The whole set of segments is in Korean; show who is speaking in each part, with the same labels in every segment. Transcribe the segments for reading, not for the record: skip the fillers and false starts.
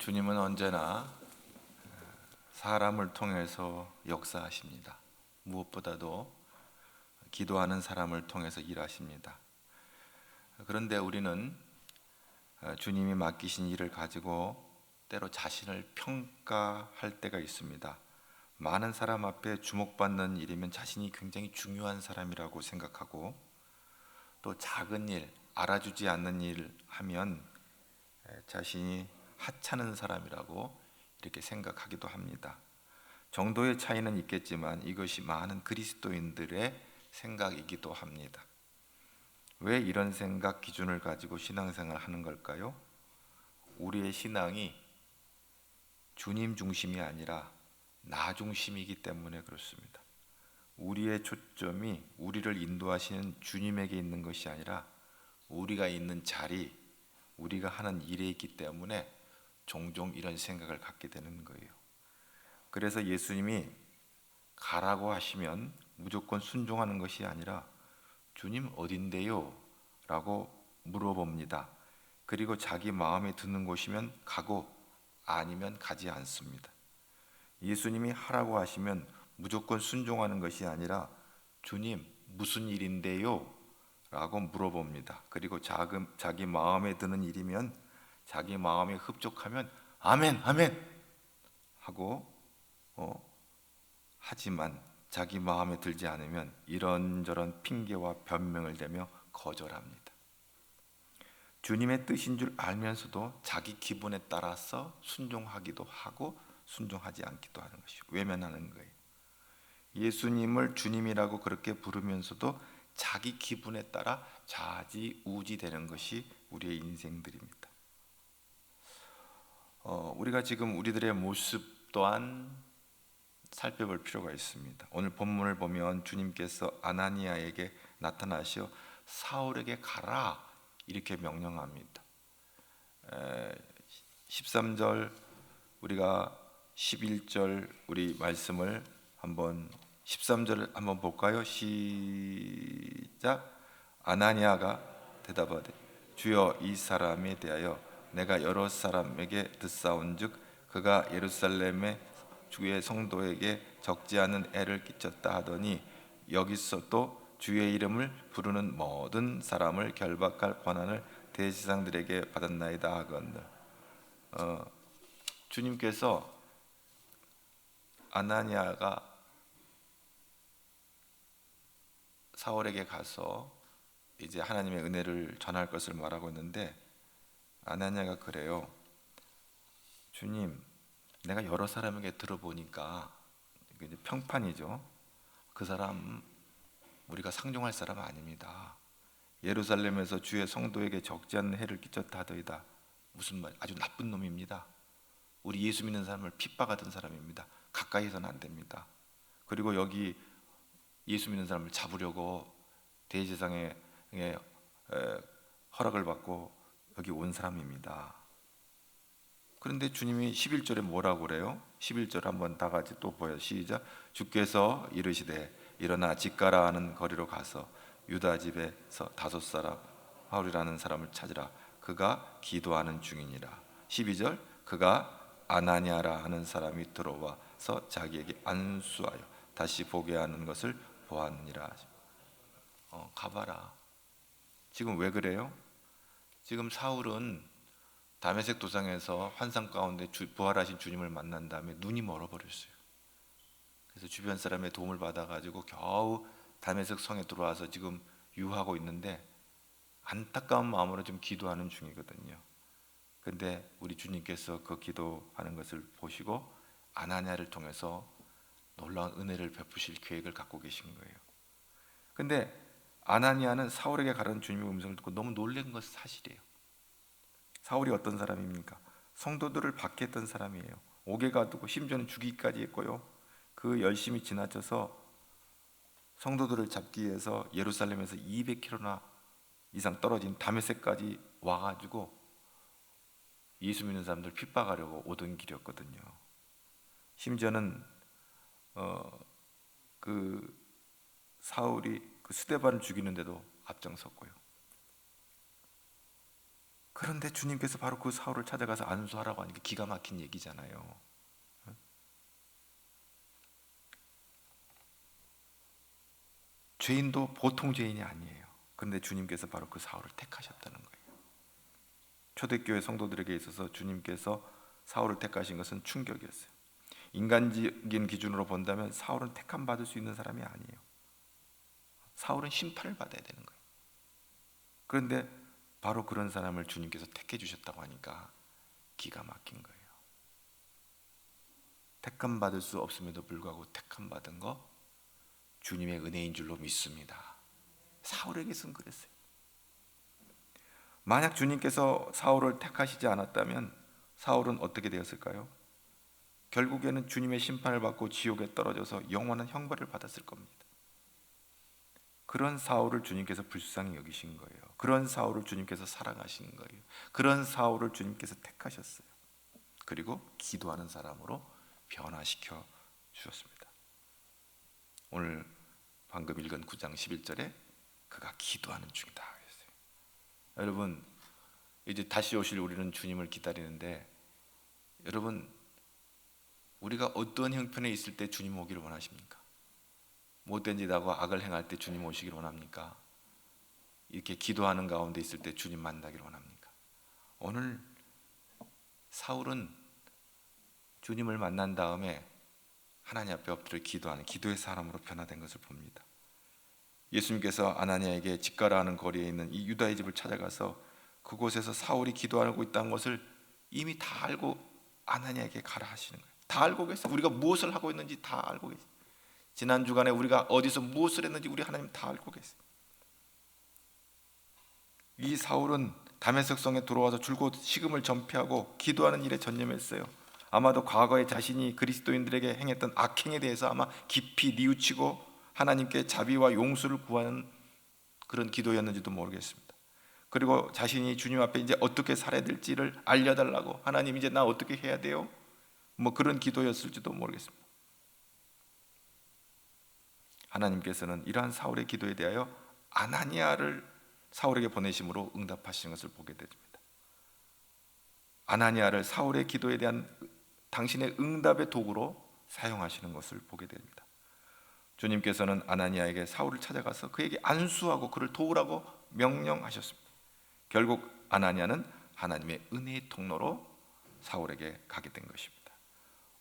Speaker 1: 주님은 언제나 사람을 통해서 역사하십니다. 무엇보다도 기도하는 사람을 통해서 일하십니다. 그런데 우리는 주님이 맡기신 일을 가지고 때로 자신을 평가할 때가 있습니다. 많은 사람 앞에 주목받는 일이면 자신이 굉장히 중요한 사람이라고 생각하고, 또 작은 일, 알아주지 않는 일 하면 자신이 하찮은 사람이라고 이렇게 생각하기도 합니다. 정도의 차이는 있겠지만 이것이 많은 그리스도인들의 생각이기도 합니다. 왜 이런 생각 기준을 가지고 신앙생활을 하는 걸까요? 우리의 신앙이 주님 중심이 아니라 나 중심이기 때문에 그렇습니다. 우리의 초점이 우리를 인도하시는 주님에게 있는 것이 아니라 우리가 있는 자리, 우리가 하는 일에 있기 때문에 종종 이런 생각을 갖게 되는 거예요. 그래서 예수님이 가라고 하시면 무조건 순종하는 것이 아니라 주님 어딘데요? 라고 물어봅니다. 그리고 자기 마음에 드는 곳이면 가고 아니면 가지 않습니다. 예수님이 하라고 하시면 무조건 순종하는 것이 아니라 주님 무슨 일인데요? 라고 물어봅니다. 그리고 자기 마음에 드는 일이면 자기 마음에 흡족하면 아멘 아멘 하고 하지만 자기 마음에 들지 않으면 이런저런 핑계와 변명을 대며 거절합니다. 주님의 뜻인 줄 알면서도 자기 기분에 따라서 순종하기도 하고 순종하지 않기도 하는 것이죠. 외면하는 거예요. 예수님을 주님이라고 그렇게 부르면서도 자기 기분에 따라 좌지우지 되는 것이 우리의 인생들입니다. 우리가 지금 우리들의 모습 또한 살펴볼 필요가 있습니다. 오늘 본문을 보면 주님께서 아나니아에게 나타나시어 사울에게 가라 이렇게 명령합니다. 13절 우리가 11절 우리 말씀을 한번 13절을 한번 볼까요? 시작. 아나니아가 대답하되 주여 이 사람에 대하여 내가 여러 사람에게 듣사온즉 그가 예루살렘의 주의 성도에게 적지 않은 애를 끼쳤다 하더니 여기서 또 주의 이름을 부르는 모든 사람을 결박할 권한을 대제사장들에게 받았나이다 하거늘. 주님께서 아나니아가 사울에게 가서 이제 하나님의 은혜를 전할 것을 말하고 있는데, 아나니아가 그래요. 주님, 내가 여러 사람에게 들어보니까 이제 평판이죠. 그 사람 우리가 상종할 사람 아닙니다. 예루살렘에서 주의 성도에게 적지 않은 해를 끼쳤다 하더이다. 무슨 말? 아주 나쁜 놈입니다. 우리 예수 믿는 사람을 핍박하던 사람입니다. 가까이서는 안 됩니다. 그리고 여기 예수 믿는 사람을 잡으려고 대제사장의 허락을 받고 여기 온 사람입니다. 그런데 주님이 11절에 뭐라고 그래요? 11절 한번 다 같이 또 보여. 시작. 주께서 이르시되 일어나 집가라 하는 거리로 가서 유다 집에서 5 바울이라는 사람을 찾으라. 그가 기도하는 중이니라. 12절 그가 아나니아라 하는 사람이 들어와서 자기에게 안수하여 다시 보게 하는 것을 보았느니라. 가봐라. 지금 왜 그래요? 지금 사울은 다메섹 도상에서 환상 가운데 부활하신 주님을 만난 다음에 눈이 멀어버렸어요. 그래서 주변 사람의 도움을 받아가지고 겨우 다메섹 성에 들어와서 지금 유하고 있는데 안타까운 마음으로 좀 기도하는 중이거든요. 근데 우리 주님께서 그 기도하는 것을 보시고 아나니아를 통해서 놀라운 은혜를 베푸실 계획을 갖고 계신 거예요. 근데 아나니아는 사울에게 가라는 주님의 음성을 듣고 너무 놀란 것은 사실이에요. 사울이 어떤 사람입니까? 성도들을 박해했던 사람이에요. 옥에 가두고 심지어는 죽이기까지 했고요. 그 열심히 지나쳐서 성도들을 잡기 위해서 예루살렘에서 200km 이상 떨어진 다메섹까지 와가지고 예수 믿는 사람들 핍박하려고 오던 길이었거든요. 심지어는 그 사울이 그 스데반을 죽이는데도 앞장섰고요. 그런데 주님께서 바로 그 사울을 찾아가서 안수하라고 하니까 기가 막힌 얘기잖아요. 죄인도 보통 죄인이 아니에요. 그런데 주님께서 바로 그 사울을 택하셨다는 거예요. 초대교회 성도들에게 있어서 주님께서 사울을 택하신 것은 충격이었어요. 인간적인 기준으로 본다면 사울은 택함 받을 수 있는 사람이 아니에요. 사울은 심판을 받아야 되는 거예요. 그런데 바로 그런 사람을 주님께서 택해 주셨다고 하니까 기가 막힌 거예요. 택함 받을 수 없음에도 불구하고 택함 받은 거 주님의 은혜인 줄로 믿습니다. 사울에게서는 그랬어요. 만약 주님께서 사울을 택하시지 않았다면 사울은 어떻게 되었을까요? 결국에는 주님의 심판을 받고 지옥에 떨어져서 영원한 형벌을 받았을 겁니다. 그런 사울을 주님께서 불쌍히 여기신 거예요. 그런 사울을 주님께서 사랑하신 거예요. 그런 사울을 주님께서 택하셨어요. 그리고 기도하는 사람으로 변화시켜 주셨습니다. 오늘 방금 읽은 9장 11절에 그가 기도하는 중이다 했어요. 여러분, 이제 다시 오실 우리는 주님을 기다리는데, 여러분, 우리가 어떤 형편에 있을 때 주님 오기를 원하십니까? 못된 짓 하고 악을 행할 때 주님 오시기를 원합니까? 이렇게 기도하는 가운데 있을 때 주님 만나기를 원합니까? 오늘 사울은 주님을 만난 다음에 하나님 앞에 엎드려 기도하는 기도의 사람으로 변화된 것을 봅니다. 예수님께서 아나니아에게 집가라 하는 거리에 있는 이 유다의 집을 찾아가서 그곳에서 사울이 기도하고 있다는 것을 이미 다 알고 아나니아에게 가라 하시는 거예요. 다 알고 계세요. 우리가 무엇을 하고 있는지 다 알고 계세요. 지난 주간에 우리가 어디서 무엇을 했는지 우리 하나님 다 알고 계세요. 이 사울은 다메섹 성에 들어와서 줄곧 식음을 전폐하고 기도하는 일에 전념했어요. 아마도 과거에 자신이 그리스도인들에게 행했던 악행에 대해서 아마 깊이 뉘우치고 하나님께 자비와 용서를 구하는 그런 기도였는지도 모르겠습니다. 그리고 자신이 주님 앞에 이제 어떻게 살아야 될지를 알려달라고, 하나님 이제 나 어떻게 해야 돼요? 뭐 그런 기도였을지도 모르겠습니다. 하나님께서는 이러한 사울의 기도에 대하여 아나니아를 사울에게 보내심으로 응답하시는 것을 보게 됩니다. 아나니아를 사울의 기도에 대한 당신의 응답의 도구로 사용하시는 것을 보게 됩니다. 주님께서는 아나니아에게 사울을 찾아가서 그에게 안수하고 그를 도우라고 명령하셨습니다. 결국 아나니아는 하나님의 은혜의 통로로 사울에게 가게 된 것입니다.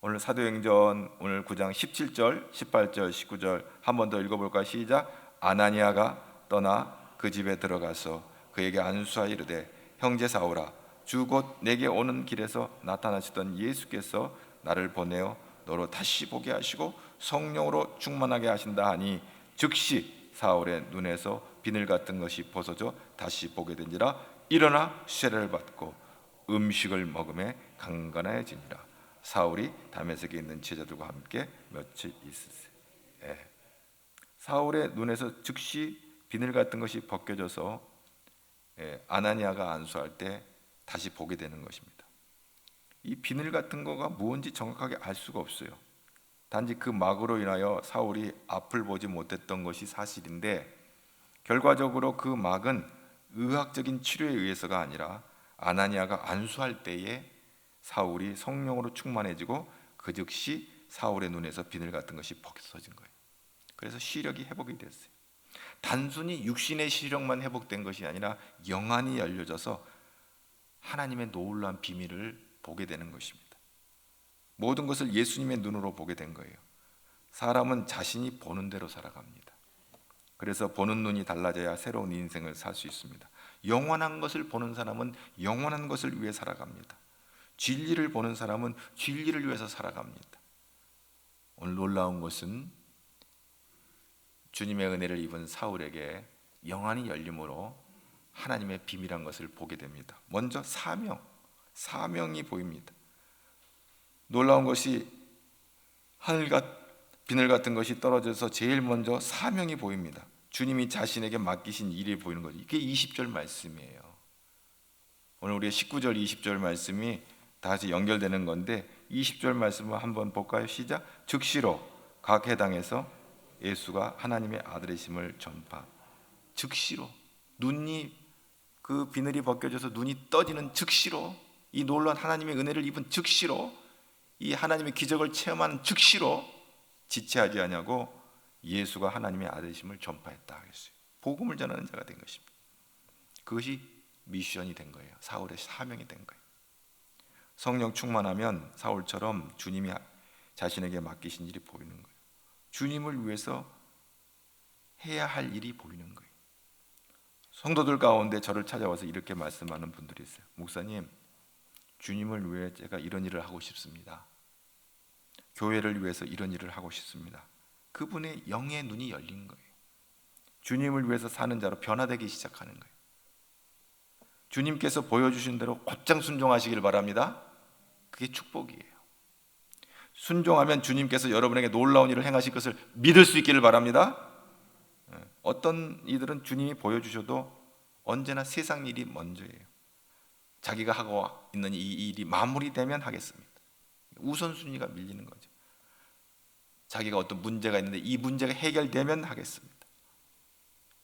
Speaker 1: 오늘 사도행전 오늘 9장 17절, 18절, 19절 한 번 더 읽어볼까? 시작. 아나니아가 떠나 그 집에 들어가서 그에게 안수하여 이르되 형제 사울아, 주 곧 내게 오는 길에서 나타나시던 예수께서 나를 보내어 너로 다시 보게 하시고 성령으로 충만하게 하신다 하니 즉시 사울의 눈에서 비늘 같은 것이 벗어져 다시 보게 된지라. 일어나 세례를 받고 음식을 먹음에 강건해지니라. 사울이 다메섹에 있는 제자들과 함께 며칠 있으세. 사울의 눈에서 즉시 비늘 같은 것이 벗겨져서 아나니아가 안수할 때 다시 보게 되는 것입니다. 이 비늘 같은 거가 무엇인지 정확하게 알 수가 없어요. 단지 그 막으로 인하여 사울이 앞을 보지 못했던 것이 사실인데, 결과적으로 그 막은 의학적인 치료에 의해서가 아니라 아나니아가 안수할 때에 사울이 성령으로 충만해지고 그 즉시 사울의 눈에서 비늘 같은 것이 벗겨진 거예요. 그래서 시력이 회복이 됐어요. 단순히 육신의 시력만 회복된 것이 아니라 영안이 열려져서 하나님의 놀라운 비밀을 보게 되는 것입니다. 모든 것을 예수님의 눈으로 보게 된 거예요. 사람은 자신이 보는 대로 살아갑니다. 그래서 보는 눈이 달라져야 새로운 인생을 살 수 있습니다. 영원한 것을 보는 사람은 영원한 것을 위해 살아갑니다. 진리를 보는 사람은 진리를 위해서 살아갑니다. 오늘 놀라운 것은 주님의 은혜를 입은 사울에게 영안이 열림으로 하나님의 비밀한 것을 보게 됩니다. 먼저 사명이 보입니다. 놀라운 것이 비늘 같은 것이 떨어져서 제일 먼저 사명이 보입니다. 주님이 자신에게 맡기신 일이 보이는 거죠. 이게 20절 말씀이에요. 오늘 우리의 19절, 20절 말씀이 다시 연결되는 건데 20절 말씀을 한번 볼까요? 시작. 즉시로 각 해당에서 예수가 하나님의 아들이심을 전파. 즉시로 눈이 그 비늘이 벗겨져서 눈이 떠지는 즉시로, 이 놀라운 하나님의 은혜를 입은 즉시로, 이 하나님의 기적을 체험하는 즉시로 지체하지 아니하고 예수가 하나님의 아들이심을 전파했다 하겠어요. 복음을 전하는 자가 된 것입니다. 그것이 미션이 된 거예요. 사울의 사명이 된 거예요. 성령 충만하면 사울처럼 주님이 자신에게 맡기신 일이 보이는 거예요. 주님을 위해서 해야 할 일이 보이는 거예요. 성도들 가운데 저를 찾아와서 이렇게 말씀하는 분들이 있어요. 목사님, 주님을 위해 제가 이런 일을 하고 싶습니다. 교회를 위해서 이런 일을 하고 싶습니다. 그분의 영의 눈이 열린 거예요. 주님을 위해서 사는 자로 변화되기 시작하는 거예요. 주님께서 보여주신 대로 곧장 순종하시길 바랍니다. 그게 축복이에요. 순종하면 주님께서 여러분에게 놀라운 일을 행하실 것을 믿을 수 있기를 바랍니다. 어떤 이들은 주님이 보여주셔도 언제나 세상 일이 먼저예요. 자기가 하고 있는 이 일이 마무리되면 하겠습니다. 우선순위가 밀리는 거죠. 자기가 어떤 문제가 있는데 이 문제가 해결되면 하겠습니다.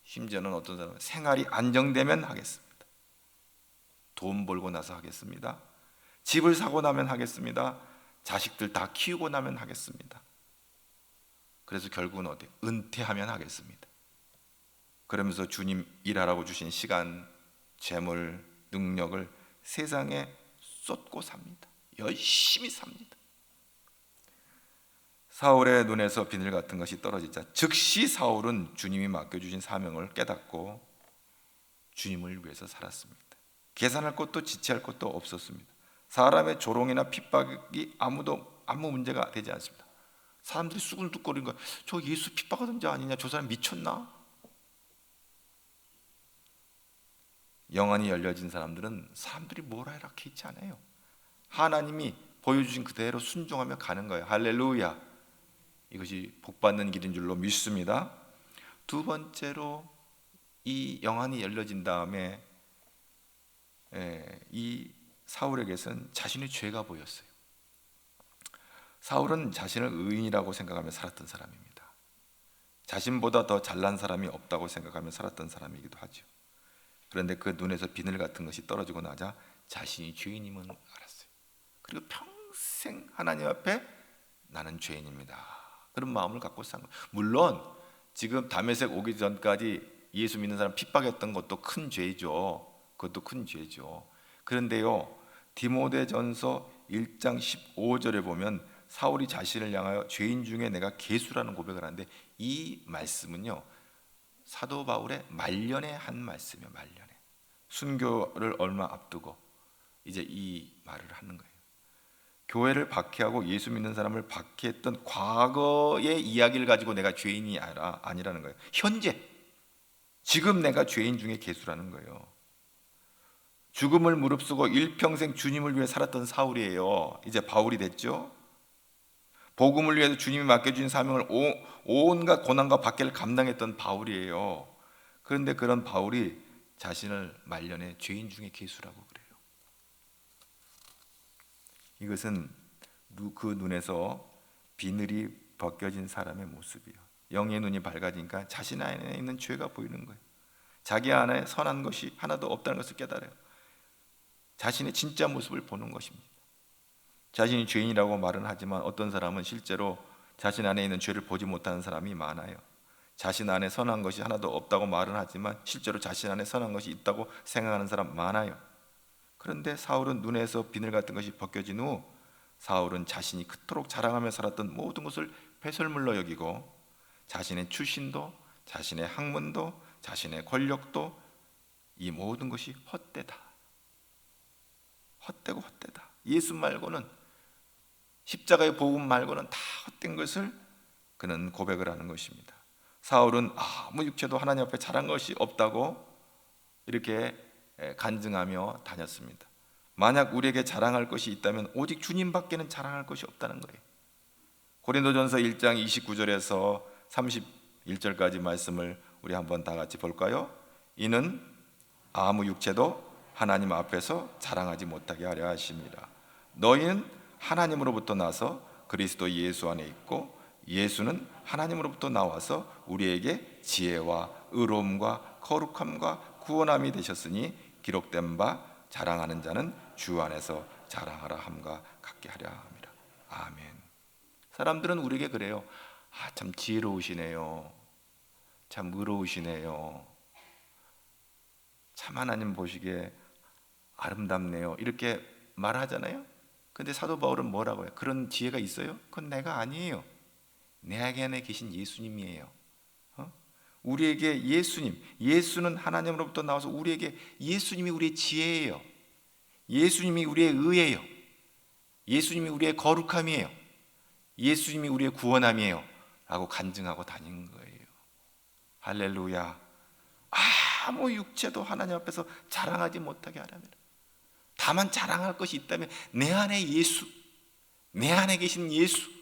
Speaker 1: 심지어는 어떤 사람은 생활이 안정되면 하겠습니다. 돈 벌고 나서 하겠습니다. 집을 사고 나면 하겠습니다. 자식들 다 키우고 나면 하겠습니다. 그래서 결국은 어디? 은퇴하면 하겠습니다. 그러면서 주님 일하라고 주신 시간, 재물, 능력을 세상에 쏟고 삽니다. 열심히 삽니다. 사울의 눈에서 비늘 같은 것이 떨어지자 즉시 사울은 주님이 맡겨주신 사명을 깨닫고 주님을 위해서 살았습니다. 계산할 것도 지체할 것도 없었습니다. 사람의 조롱이나 핍박이 아무 문제가 되지 않습니다. 사람들이 수군뚝거리는 거예요. 저 예수 핍박하던 자 아니냐? 저 사람 미쳤나? 영안이 열려진 사람들은 사람들이 뭐라 해라 개의치 않아요. 하나님이 보여주신 그대로 순종하며 가는 거예요. 할렐루야. 이것이 복받는 길인 줄로 믿습니다. 두 번째로 이 영안이 열려진 다음에 이 사울에게서는 자신의 죄가 보였어요. 사울은 자신을 의인이라고 생각하며 살았던 사람입니다. 자신보다 더 잘난 사람이 없다고 생각하며 살았던 사람이기도 하죠. 그런데 그 눈에서 비늘 같은 것이 떨어지고 나자 자신이 죄인임을 알았어요. 그리고 평생 하나님 앞에 나는 죄인입니다, 그런 마음을 갖고 산 거예요. 물론 지금 다메섹 오기 전까지 예수 믿는 사람 핍박했던 것도 큰 죄죠. 그것도 큰 죄죠. 그런데요, 디모데전서 1장 15절에 보면 사울이 자신을 향하여 죄인 중에 내가 괴수라는 고백을 하는데, 이 말씀은요 사도 바울의 말년에 한 말씀이에요. 말년에 순교를 얼마 앞두고 이제 이 말을 하는 거예요. 교회를 박해하고 예수 믿는 사람을 박해했던 과거의 이야기를 가지고 내가 죄인이 아니라는 거예요. 현재 지금 내가 죄인 중에 괴수라는 거예요. 죽음을 무릅쓰고 일평생 주님을 위해 살았던 사울이에요. 이제 바울이 됐죠. 복음을 위해서 주님이 맡겨주신 사명을 온갖 고난과 박해를 감당했던 바울이에요. 그런데 그런 바울이 자신을 말년에 죄인 중에 괴수라고 그래요. 이것은 그 눈에서 비늘이 벗겨진 사람의 모습이에요. 영의 눈이 밝아지니까 자신 안에 있는 죄가 보이는 거예요. 자기 안에 선한 것이 하나도 없다는 것을 깨달아요. 자신의 진짜 모습을 보는 것입니다. 자신이 죄인이라고 말은 하지만 어떤 사람은 실제로 자신 안에 있는 죄를 보지 못하는 사람이 많아요. 자신 안에 선한 것이 하나도 없다고 말은 하지만 실제로 자신 안에 선한 것이 있다고 생각하는 사람 많아요. 그런데 사울은 눈에서 비늘 같은 것이 벗겨진 후 사울은 자신이 그토록 자랑하며 살았던 모든 것을 배설물로 여기고 자신의 출신도, 자신의 학문도, 자신의 권력도, 이 모든 것이 헛되다, 헛되고 헛되다, 예수 말고는, 십자가의 복음 말고는 다 헛된 것을 그는 고백을 하는 것입니다. 사울은 아무 육체도 하나님 앞에 잘한 것이 없다고 이렇게 간증하며 다녔습니다. 만약 우리에게 자랑할 것이 있다면 오직 주님밖에는 자랑할 것이 없다는 거예요. 고린도전서 1장 29절에서 31절까지 말씀을 우리 한번 다 같이 볼까요? 이는 아무 육체도 하나님 앞에서 자랑하지 못하게 하려 하십니다. 너희는 하나님으로부터 나서 그리스도 예수 안에 있고 예수는 하나님으로부터 나와서 우리에게 지혜와 의로움과 거룩함과 구원함이 되셨으니 기록된 바 자랑하는 자는 주 안에서 자랑하라 함과 같게 하려 함이라. 아멘. 사람들은 우리에게 그래요. 참 지혜로우시네요. 참 의로우시네요. 참 하나님 보시기에 아름답네요. 이렇게 말하잖아요. 근데 사도 바울은 뭐라고 해요? 그런 지혜가 있어요? 그건 내가 아니에요. 내 안에 계신 예수님이에요. 우리에게 예수는 하나님으로부터 나와서 우리에게 예수님이 우리의 지혜예요. 예수님이 우리의 의예요. 예수님이 우리의 거룩함이에요. 예수님이 우리의 구원함이에요 라고 간증하고 다니는 거예요. 할렐루야. 아무 육체도 하나님 앞에서 자랑하지 못하게 하라면, 다만 자랑할 것이 있다면 내 안에 예수, 내 안에 계신 예수,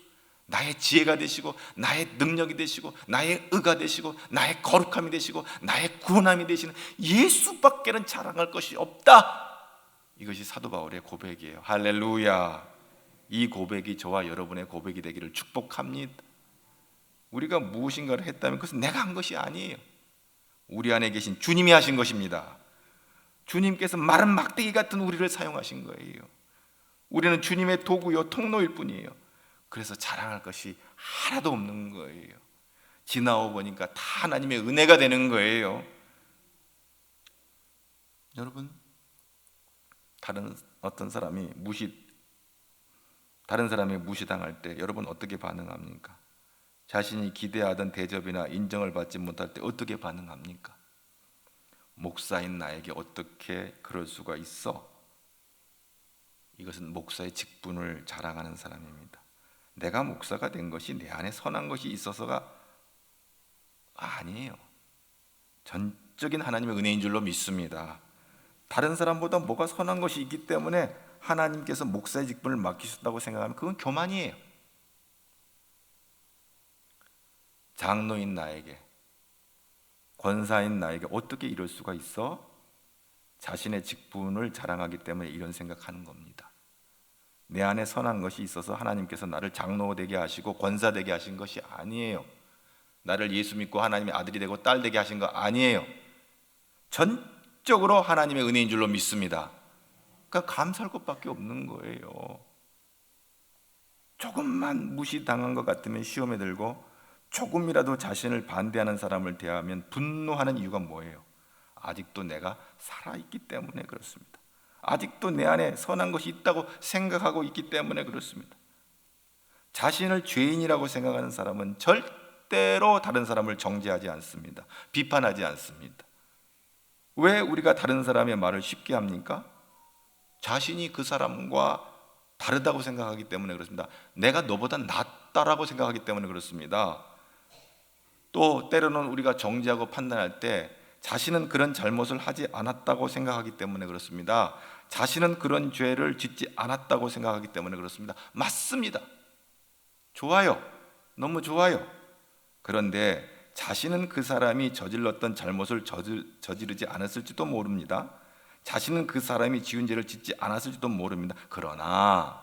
Speaker 1: 나의 지혜가 되시고 나의 능력이 되시고 나의 의가 되시고 나의 거룩함이 되시고 나의 구원함이 되시는 예수밖에는 자랑할 것이 없다. 이것이 사도 바울의 고백이에요. 할렐루야. 이 고백이 저와 여러분의 고백이 되기를 축복합니다. 우리가 무엇인가를 했다면 그것은 내가 한 것이 아니에요. 우리 안에 계신 주님이 하신 것입니다. 주님께서 마른 막대기 같은 우리를 사용하신 거예요. 우리는 주님의 도구요 통로일 뿐이에요. 그래서 자랑할 것이 하나도 없는 거예요. 지나오 보니까 다 하나님의 은혜가 되는 거예요. 여러분, 다른 사람이 무시당할 때 여러분 어떻게 반응합니까? 자신이 기대하던 대접이나 인정을 받지 못할 때 어떻게 반응합니까? 목사인 나에게 어떻게 그럴 수가 있어? 이것은 목사의 직분을 자랑하는 사람입니다. 내가 목사가 된 것이 내 안에 선한 것이 있어서가 아니에요. 전적인 하나님의 은혜인 줄로 믿습니다. 다른 사람보다 뭐가 선한 것이 있기 때문에 하나님께서 목사의 직분을 맡기셨다고 생각하면 그건 교만이에요. 장로인 나에게, 권사인 나에게 어떻게 이럴 수가 있어? 자신의 직분을 자랑하기 때문에 이런 생각하는 겁니다. 내 안에 선한 것이 있어서 하나님께서 나를 장로 되게 하시고 권사 되게 하신 것이 아니에요. 나를 예수 믿고 하나님의 아들이 되고 딸 되게 하신 거 아니에요. 전적으로 하나님의 은혜인 줄로 믿습니다. 그러니까 감사할 것밖에 없는 거예요. 조금만 무시당한 것 같으면 시험에 들고 조금이라도 자신을 반대하는 사람을 대하면 분노하는 이유가 뭐예요? 아직도 내가 살아있기 때문에 그렇습니다. 아직도 내 안에 선한 것이 있다고 생각하고 있기 때문에 그렇습니다. 자신을 죄인이라고 생각하는 사람은 절대로 다른 사람을 정죄하지 않습니다. 비판하지 않습니다. 왜 우리가 다른 사람의 말을 쉽게 합니까? 자신이 그 사람과 다르다고 생각하기 때문에 그렇습니다. 내가 너보다 낫다라고 생각하기 때문에 그렇습니다. 또 때로는 우리가 정죄하고 판단할 때 자신은 그런 잘못을 하지 않았다고 생각하기 때문에 그렇습니다. 자신은 그런 죄를 짓지 않았다고 생각하기 때문에 그렇습니다. 맞습니다. 좋아요. 너무 좋아요. 그런데 자신은 그 사람이 저질렀던 잘못을 저지르지 않았을지도 모릅니다. 자신은 그 사람이 지은 죄를 짓지 않았을지도 모릅니다. 그러나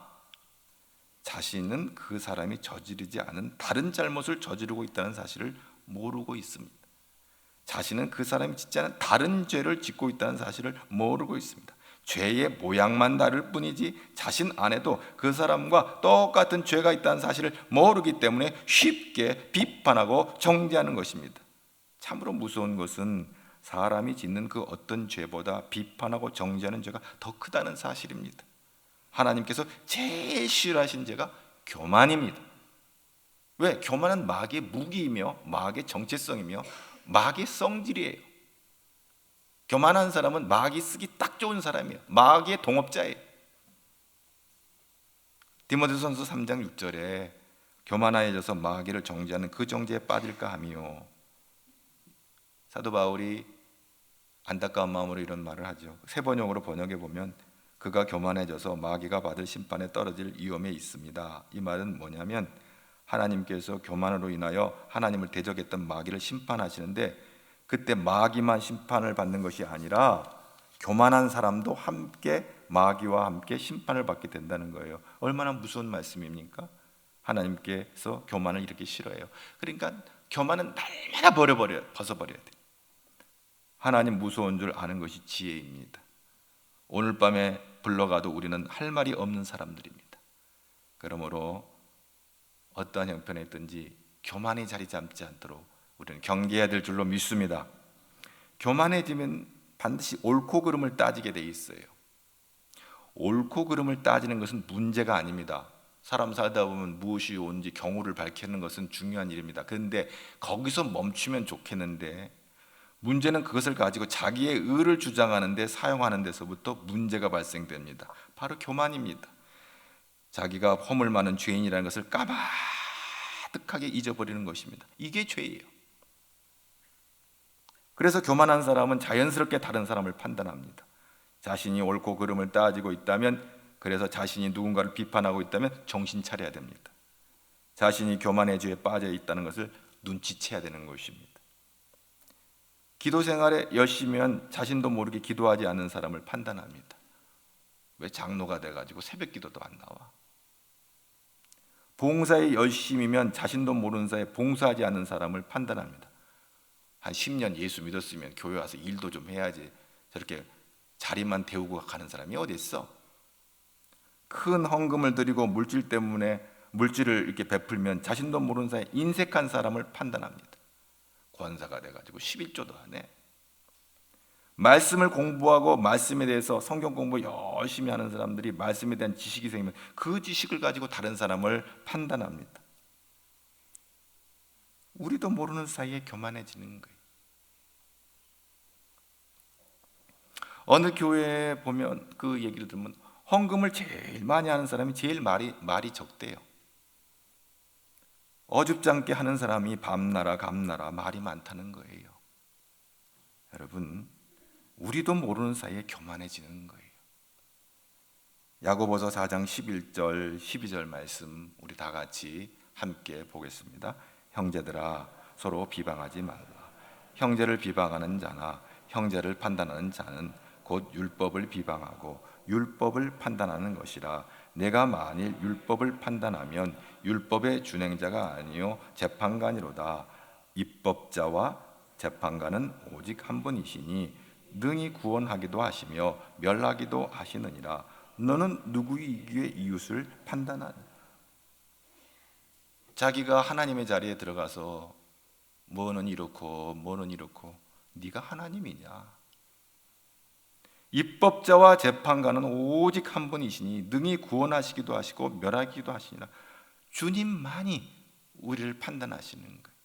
Speaker 1: 자신은 그 사람이 저지르지 않은 다른 잘못을 저지르고 있다는 사실을 모르고 있습니다. 자신은 그 사람이 짓지 않은 다른 죄를 짓고 있다는 사실을 모르고 있습니다. 죄의 모양만 다를 뿐이지 자신 안에도 그 사람과 똑같은 죄가 있다는 사실을 모르기 때문에 쉽게 비판하고 정죄하는 것입니다. 참으로 무서운 것은 사람이 짓는 그 어떤 죄보다 비판하고 정죄하는 죄가 더 크다는 사실입니다. 하나님께서 제일 싫어하신 죄가 교만입니다. 왜? 교만은 마귀의 무기이며 마귀의 정체성이며 마귀의 성질이에요. 교만한 사람은 마귀 쓰기 딱 좋은 사람이에요. 마귀의 동업자예요. 디모데전서 3장 6절에 교만하여져서 마귀를 정죄하는 그 정죄에 빠질까 하며, 사도 바울이 안타까운 마음으로 이런 말을 하죠. 새 번역으로 번역해 보면 그가 교만해져서 마귀가 받을 심판에 떨어질 위험에 있습니다. 이 말은 뭐냐면 하나님께서 교만으로 인하여 하나님을 대적했던 마귀를 심판하시는데 그때 마귀만 심판을 받는 것이 아니라 교만한 사람도 함께 마귀와 함께 심판을 받게 된다는 거예요. 얼마나 무서운 말씀입니까? 하나님께서 교만을 이렇게 싫어해요. 그러니까 교만은 날마다 벗어버려야 돼요. 하나님 무서운 줄 아는 것이 지혜입니다. 오늘 밤에 불러가도 우리는 할 말이 없는 사람들입니다. 그러므로 어떠한 형편에 있든지 교만이 자리 잡지 않도록 우리는 경계해야 될 줄로 믿습니다. 교만해지면 반드시 옳고 그름을 따지게 돼 있어요. 옳고 그름을 따지는 것은 문제가 아닙니다. 사람 살다 보면 무엇이 옳은지 경우를 밝히는 것은 중요한 일입니다. 그런데 거기서 멈추면 좋겠는데, 문제는 그것을 가지고 자기의 의를 주장하는데 사용하는 데서부터 문제가 발생됩니다. 바로 교만입니다. 자기가 허물 많은 죄인이라는 것을 까마득하게 잊어버리는 것입니다. 이게 죄예요. 그래서 교만한 사람은 자연스럽게 다른 사람을 판단합니다. 자신이 옳고 그름을 따지고 있다면, 그래서 자신이 누군가를 비판하고 있다면 정신 차려야 됩니다. 자신이 교만의 죄에 빠져 있다는 것을 눈치채야 되는 것입니다. 기도 생활에 열심히 한 자신도 모르게 기도하지 않는 사람을 판단합니다. 왜 장로가 돼가지고 새벽 기도도 안 나와? 봉사에 열심이면 자신도 모르는 사이에 봉사하지 않는 사람을 판단합니다. 한 10년 예수 믿었으면 교회 와서 일도 좀 해야지, 저렇게 자리만 데우고 가는 사람이 어디 있어? 큰 헌금을 드리고 물질을 이렇게 베풀면 자신도 모르는 사이에 인색한 사람을 판단합니다. 권사가 돼가지고 11조도 안 해. 말씀을 공부하고 말씀에 대해서 성경 공부 열심히 하는 사람들이 말씀에 대한 지식이 생기면 그 지식을 가지고 다른 사람을 판단합니다. 우리도 모르는 사이에 교만해지는 거예요. 어느 교회에 보면 그 얘기를 들으면 헌금을 제일 많이 하는 사람이 제일 말이 적대요. 어줍지 않게 하는 사람이 밤나라 감나라 말이 많다는 거예요. 여러분, 우리도 모르는 사이에 교만해지는 거예요. 야고보서 4장 11절 12절 말씀 우리 다 같이 함께 보겠습니다. 형제들아, 서로 비방하지 말라. 형제를 비방하는 자나 형제를 판단하는 자는 곧 율법을 비방하고 율법을 판단하는 것이라. 내가 만일 율법을 판단하면 율법의 준행자가 아니요 재판관이로다. 입법자와 재판관은 오직 한 분이시니 능히 구원하기도 하시며 멸하기도 하시느니라. 너는 누구이기에 이웃을 판단하느냐? 자기가 하나님의 자리에 들어가서 뭐는 이렇고 뭐는 이렇고, 네가 하나님이냐? 입법자와 재판관은 오직 한 분이시니 능히 구원하시기도 하시고 멸하기도 하시니라. 주님만이 우리를 판단하시는 거예요.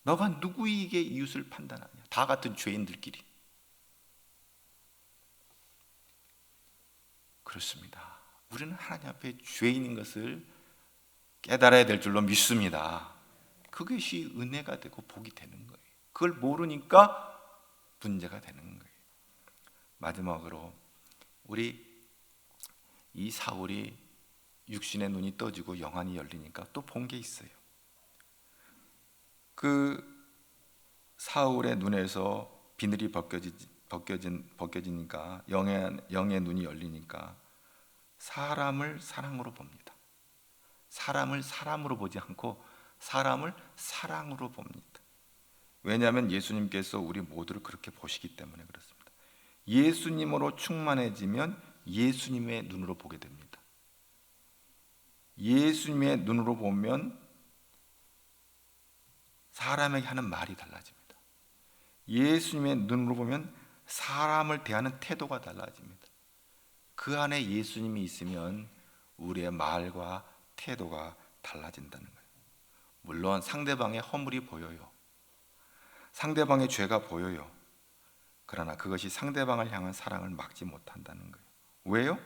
Speaker 1: 너가 누구에게 이웃을 판단하냐? 다 같은 죄인들끼리. 그렇습니다. 우리는 하나님 앞에 죄인인 것을 깨달아야 될 줄로 믿습니다. 그것이 은혜가 되고 복이 되는 거예요. 그걸 모르니까 문제가 되는 거예요. 마지막으로 우리 이 사울이 육신의 눈이 떠지고 영안이 열리니까 또 본 게 있어요. 그 사울의 눈에서 비늘이 벗겨지니까 영의 눈이 열리니까 사람을 사랑으로 봅니다. 사람을 사람으로 보지 않고 사람을 사랑으로 봅니다. 왜냐하면 예수님께서 우리 모두를 그렇게 보시기 때문에 그렇습니다. 예수님으로 충만해지면 예수님의 눈으로 보게 됩니다. 예수님의 눈으로 보면 사람에게 하는 말이 달라집니다. 예수님의 눈으로 보면 사람을 대하는 태도가 달라집니다. 그 안에 예수님이 있으면 우리의 말과 태도가 달라진다는 거예요. 물론 상대방의 허물이 보여요. 상대방의 죄가 보여요. 그러나 그것이 상대방을 향한 사랑을 막지 못한다는 거예요. 왜요?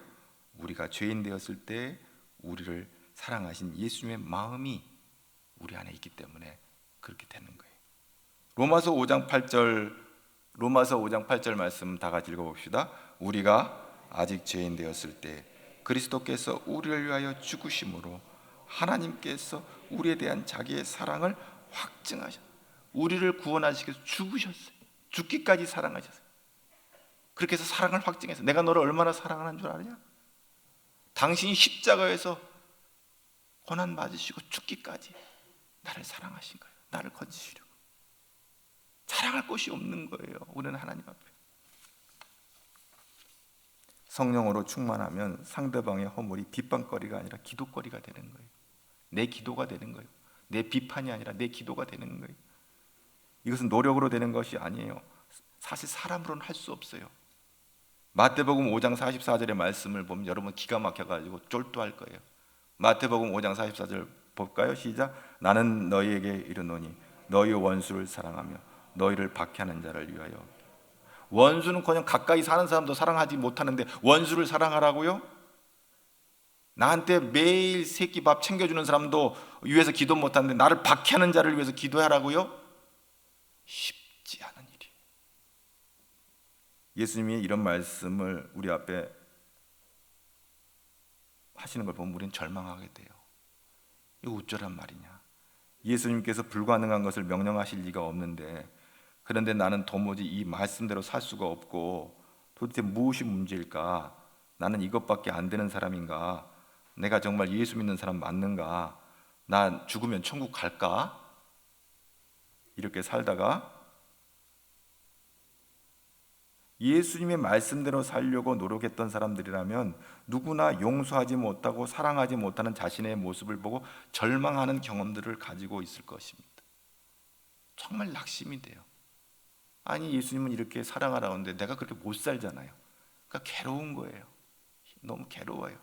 Speaker 1: 우리가 죄인 되었을 때 우리를 사랑하신 예수님의 마음이 우리 안에 있기 때문에 그렇게 되는 거예요. 로마서 5장 8절 말씀 다 같이 읽어봅시다. 우리가 아직 죄인 되었을 때 그리스도께서 우리를 위하여 죽으심으로 하나님께서 우리에 대한 자기의 사랑을 확증하셨어요. 우리를 구원하시기 위해서 죽으셨어요. 죽기까지 사랑하셨어요. 그렇게 해서 사랑을 확증해서, 내가 너를 얼마나 사랑하는 줄 아냐? 당신이 십자가에서 고난 맞으시고 죽기까지 나를 사랑하신 거예요. 나를 건지시려고. 자랑할 곳이 없는 거예요. 우리는 하나님 앞에.
Speaker 2: 성령으로 충만하면 상대방의 허물이 비판거리가 아니라 기도거리가 되는 거예요. 내 기도가 되는 거예요. 내 비판이 아니라 내 기도가 되는 거예요. 이것은 노력으로 되는 것이 아니에요. 사실 사람으로는 할 수 없어요. 마태복음 5장 44절의 말씀을 보면 여러분 기가 막혀가지고 쫄도할 거예요. 마태복음 5장 44절 볼까요? 시작. 나는 너희에게 이르노니 너희 원수를 사랑하며 너희를 박해하는 자를 위하여. 원수는 그냥 가까이 사는 사람도 사랑하지 못하는데 원수를 사랑하라고요? 나한테 매일 새끼 밥 챙겨주는 사람도 위해서 기도 못하는데 나를 박해하는 자를 위해서 기도하라고요? 쉽지 않은 일이에요. 예수님이 이런 말씀을 우리 앞에 하시는 걸 보면 우리는 절망하게 돼요. 이거 어쩌란 말이냐. 예수님께서 불가능한 것을 명령하실 리가 없는데, 그런데 나는 도무지 이 말씀대로 살 수가 없고 도대체 무엇이 문제일까? 나는 이것밖에 안 되는 사람인가? 내가 정말 예수 믿는 사람 맞는가? 나 죽으면 천국 갈까? 이렇게 살다가 예수님의 말씀대로 살려고 노력했던 사람들이라면 누구나 용서하지 못하고 사랑하지 못하는 자신의 모습을 보고 절망하는 경험들을 가지고 있을 것입니다. 정말 낙심이 돼요. 아니 예수님은 이렇게 사랑하라고 하는데 내가 그렇게 못 살잖아요. 그러니까 괴로운 거예요. 너무 괴로워요.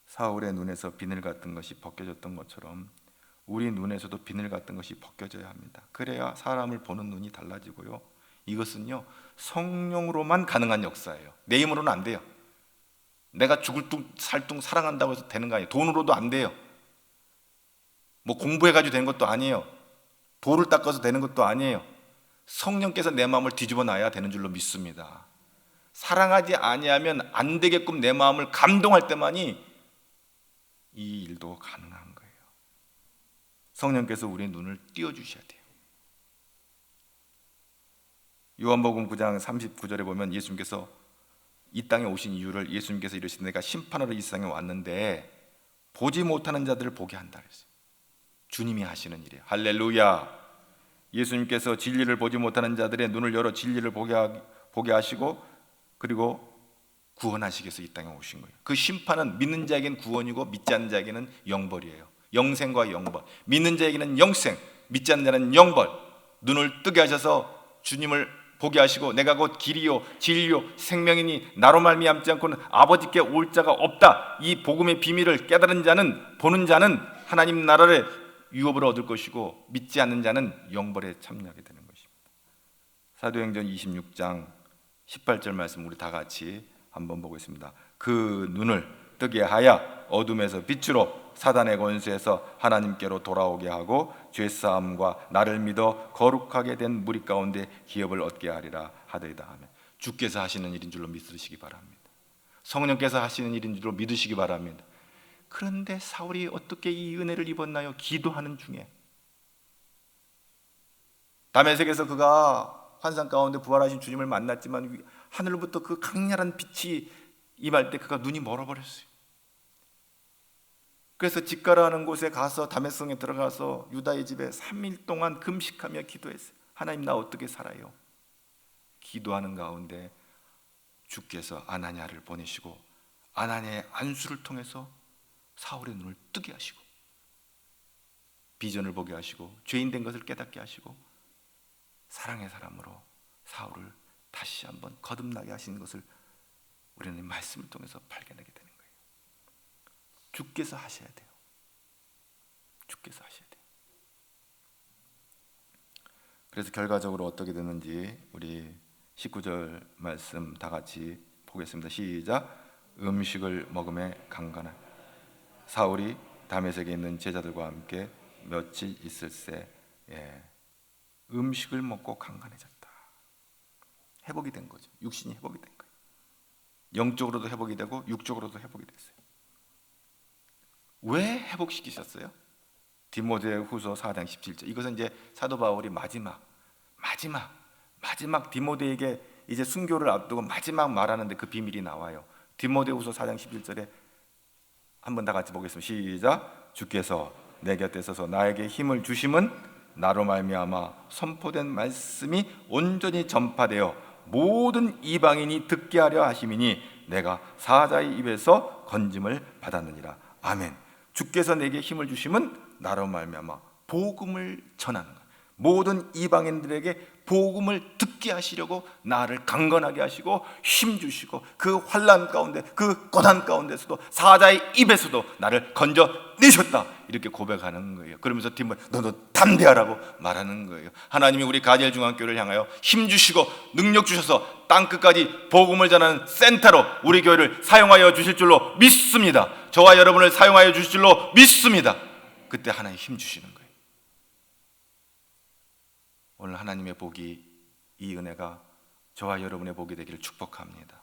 Speaker 2: 사울의 눈에서 비늘 같은 것이 벗겨졌던 것처럼 우리 눈에서도 비늘 같은 것이 벗겨져야 합니다. 그래야 사람을 보는 눈이 달라지고요. 이것은요 성령으로만 가능한 역사예요. 내 힘으로는 안 돼요. 내가 죽을 둥 살둥 사랑한다고 해서 되는 거 아니에요. 돈으로도 안 돼요. 뭐 공부해가지고 되는 것도 아니에요. 돌을 닦아서 되는 것도 아니에요. 성령께서 내 마음을 뒤집어 놔야 되는 줄로 믿습니다. 사랑하지 아니하면 안 되게끔 내 마음을 감동할 때만이 이 일도 가능한 거예요. 성령께서 우리의 눈을 띄워주셔야 돼요. 요한복음 9장 39절에 보면 예수님께서 이 땅에 오신 이유를 예수님께서 이르시되 내가 심판하러 이 세상에 왔는데 보지 못하는 자들을 보게 한다 그랬어요. 주님이 하시는 일이에요. 할렐루야. 예수님께서 진리를 보지 못하는 자들의 눈을 열어 진리를 보게 하시고 그리고 구원하시기 위해서 이 땅에 오신 거예요. 그 심판은 믿는 자에게는 구원이고 믿지 않는 자에게는 영벌이에요. 영생과 영벌. 믿는 자에게는 영생, 믿지 않는 자는 영벌. 눈을 뜨게 하셔서 주님을 보게 하시고 내가 곧 길이요 진리요 생명이니 나로 말미암지 않고는 아버지께 올 자가 없다. 이 복음의 비밀을 깨달은 자는, 보는 자는 하나님 나라를 유업으로 얻을 것이고 믿지 않는 자는 영벌에 참여하게 되는 것입니다. 사도행전 26장 18절 말씀 우리 다 같이 한번 보겠습니다. 그 눈을 뜨게 하여 어둠에서 빛으로 사단의 권세에서 하나님께로 돌아오게 하고 죄사함과 나를 믿어 거룩하게 된 무리 가운데 기업을 얻게 하리라 하더이다 하면 주께서 하시는 일인 줄로 믿으시기 바랍니다. 성령께서 하시는 일인 줄로 믿으시기 바랍니다. 그런데 사울이 어떻게 이 은혜를 입었나요? 기도하는 중에 다메섹에서 그가 환상 가운데 부활하신 주님을 만났지만 하늘로부터 그 강렬한 빛이 임할 때 그가 눈이 멀어버렸어요. 그래서 직가라는 곳에 가서 다메섹에 들어가서 유다의 집에 3일 동안 금식하며 기도했어요. 하나님 나 어떻게 살아요? 기도하는 가운데 주께서 아나니아를 보내시고 아나니아의 안수를 통해서 사울의 눈을 뜨게 하시고 비전을 보게 하시고 죄인 된 것을 깨닫게 하시고 사랑의 사람으로 사울을 다시 한번 거듭나게 하시는 것을 우리는 말씀을 통해서 발견하게 되는 거예요. 주께서 하셔야 돼요. 주께서 하셔야 돼요. 그래서 결과적으로 어떻게 됐는지 우리 19절 말씀 다 같이 보겠습니다. 시작. 음식을 먹음에 강간한 사울이 다메섹에 있는 제자들과 함께 며칠 있을새 음식을 먹고 강간해졌다. 회복이 된 거죠. 육신이 회복이 된 거예요. 영적으로도 회복이 되고 육적으로도 회복이 됐어요. 왜 회복시키셨어요? 디모데후서 4장 17절. 이것은 이제 사도 바울이 마지막 디모데에게 이제 순교를 앞두고 마지막 말하는데 그 비밀이 나와요. 디모데후서 4장 11절에 한번 다 같이 보겠습니다. 시작. 주께서 내 곁에 서서 나에게 힘을 주심은 나로 말미암아 선포된 말씀이 온전히 전파되어 모든 이방인이 듣게 하려 하심이니 내가 사자의 입에서 건짐을 받았느니라. 아멘. 주께서 내게 힘을 주심은 나로 말미암아 복음을 전하는 것. 모든 이방인들에게 복음을 듣게 하시려고 나를 강건하게 하시고 힘 주시고 그 환난 가운데, 그 고난 가운데서도 사자의 입에서도 나를 건져 내셨다, 이렇게 고백하는 거예요. 그러면서 너도 담대하라고 말하는 거예요. 하나님이 우리 가젤 중앙교회를 향하여 힘 주시고 능력 주셔서 땅 끝까지 복음을 전하는 센터로 우리 교회를 사용하여 주실 줄로 믿습니다. 저와 여러분을 사용하여 주실 줄로 믿습니다. 그때 하나님 힘 주시는 거예요. 오늘 하나님의 복이, 이 은혜가 저와 여러분의 복이 되기를 축복합니다.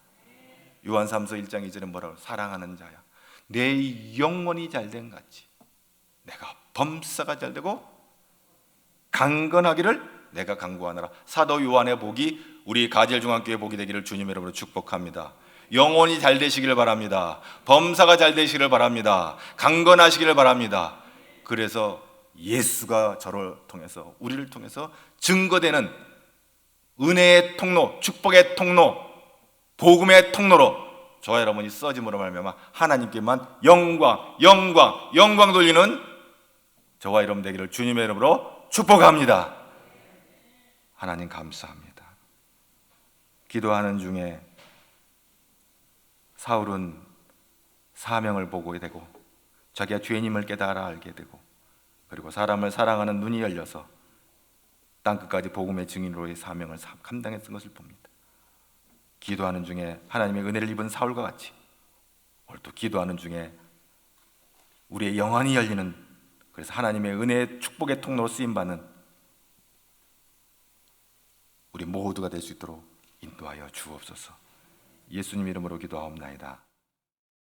Speaker 2: 요한삼서 1장 2절에 뭐라고? 사랑하는 자야, 내 영혼이 잘된 같이 내가 범사가 잘되고 강건하기를 내가 간구하노라. 사도 요한의 복이 우리 가젤 중앙교회 복이 되기를 주님 이름으로 축복합니다. 영혼이 잘 되시기를 바랍니다. 범사가 잘 되시기를 바랍니다. 강건하시기를 바랍니다. 그래서 예수가 저를 통해서, 우리를 통해서 증거되는 은혜의 통로, 축복의 통로, 복음의 통로로 저와 여러분이 써짐으로 말미암아 하나님께만 영광 돌리는 저와 여러분 되기를 주님의 이름으로 축복합니다. 하나님 감사합니다. 기도하는 중에 사울은 사명을 보게 되고 자기가 죄인임을 깨달아 알게 되고, 그리고 사람을 사랑하는 눈이 열려서 땅끝까지 복음의 증인으로의 사명을 감당했던 것을 봅니다. 기도하는 중에 하나님의 은혜를 입은 사울과 같이 오늘 또 기도하는 중에 우리의 영안이 열리는, 그래서 하나님의 은혜의 축복의 통로로 쓰임받는 우리 모두가 될 수 있도록 인도하여 주옵소서. 예수님 이름으로 기도하옵나이다.